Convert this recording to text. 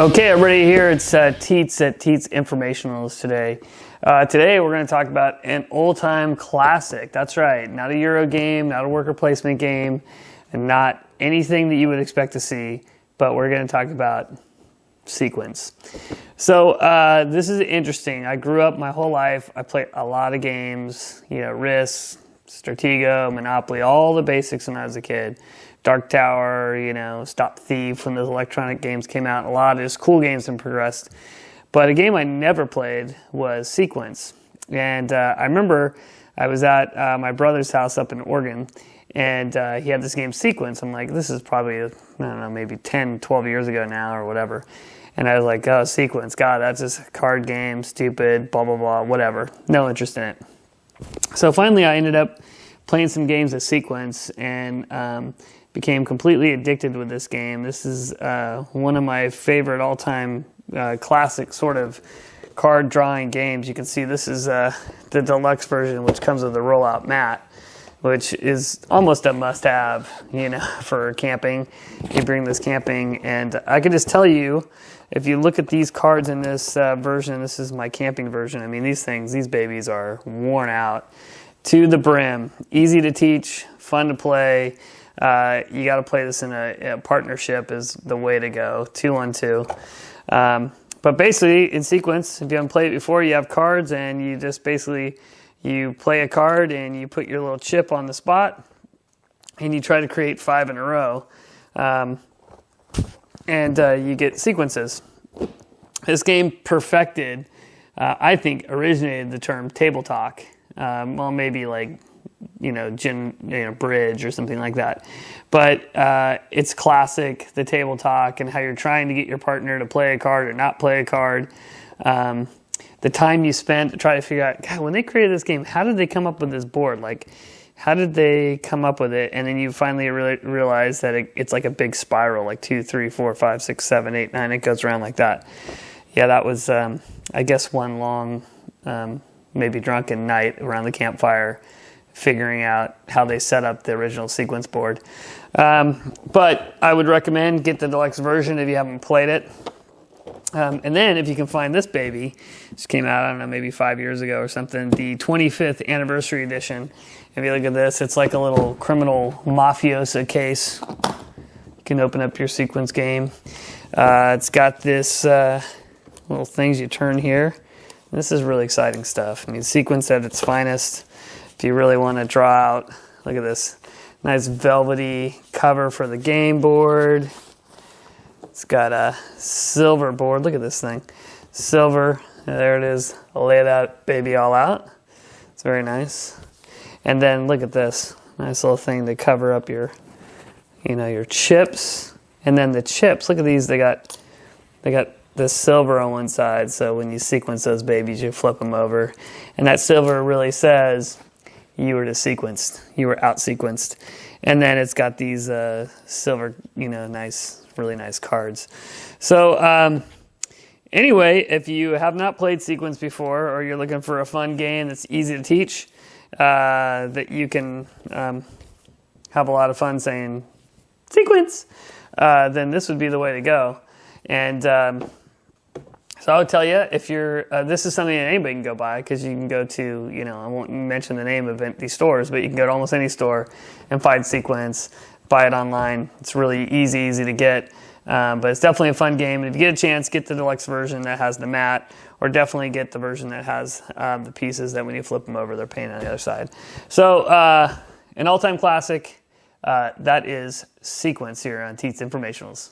Okay, everybody here, it's TIETS at TIETS Informationals today. Today we're going to talk about an old-time classic. That's right, not a Euro game, not a worker placement game, and not anything that you would expect to see, but we're going to talk about sequence. So this is interesting. I grew up my whole life. I played a lot of games, Risk, Stratego, Monopoly, all the basics when I was a kid. Dark Tower, Stop Thief when those electronic games came out. A lot of just cool games and progressed. But a game I never played was Sequence. And I remember I was at my brother's house up in Oregon, and he had this game Sequence. I'm like, this is probably, I don't know, maybe 10, 12 years ago now or whatever. And I was like, oh, Sequence, God, that's just a card game, stupid, blah, blah, blah, whatever. No interest in it. So finally I ended up playing some games of Sequence and became completely addicted with this game. This is one of my favorite all-time classic sort of card drawing games. You can see this is the deluxe version, which comes with a rollout mat, which is almost a must-have, for camping. You bring this camping, and I can just tell you, if you look at these cards in this version, this is my camping version. I mean, these babies are worn out to the brim. Easy to teach, fun to play. You got to play this in a partnership is the way to go, 2-on-2. But basically, in Sequence, if you haven't played it before, you have cards, and you just basically, you play a card, and you put your little chip on the spot, and you try to create 5 in a row, and you get sequences. This game perfected, I think, originated the term table talk. Well, maybe like, bridge or something like that. But it's classic, the table talk, and how you're trying to get your partner to play a card or not play a card. The time you spent to try to figure out, God, when they created this game, how did they come up with this board? Like, how did they come up with it? And then you finally realize that it's like a big spiral, like 2, 3, 4, 5, 6, 7, 8, 9. It goes around like that. Yeah, that was, I guess, one long, maybe drunken night around the campfire, figuring out how they set up the original Sequence board. But I would recommend get the deluxe version if you haven't played it. And then if you can find this baby, this came out, I don't know, maybe 5 years ago or something, the 25th anniversary edition. If you look at this, it's like a little criminal mafiosa case. You can open up your Sequence game. It's got this little things you turn here. This is really exciting stuff. I mean, Sequence at its finest. If you really want to draw out, look at this nice velvety cover for the game board. It's got a silver board. Look at this thing. Silver. There it is. I'll lay that baby all out. It's very nice. And then look at this. Nice little thing to cover up your, your chips. And then the chips, look at these. They got the silver on one side. So when you sequence those babies, you flip them over. And that silver really says you were sequenced. You were out sequenced. And then it's got these silver, really nice cards. So anyway, if you have not played Sequence before, or you're looking for a fun game that's easy to teach, that you can have a lot of fun saying Sequence, then this would be the way to go. And so I would tell you, if you're, this is something that anybody can go buy, because you can go to, I won't mention the name of these stores, but you can go to almost any store and find Sequence, buy it online. It's really easy to get, but it's definitely a fun game. And if you get a chance, get the deluxe version that has the mat, or definitely get the version that has the pieces that when you flip them over, they're painted on the other side. So an all-time classic, that is Sequence here on TIETS Informationals.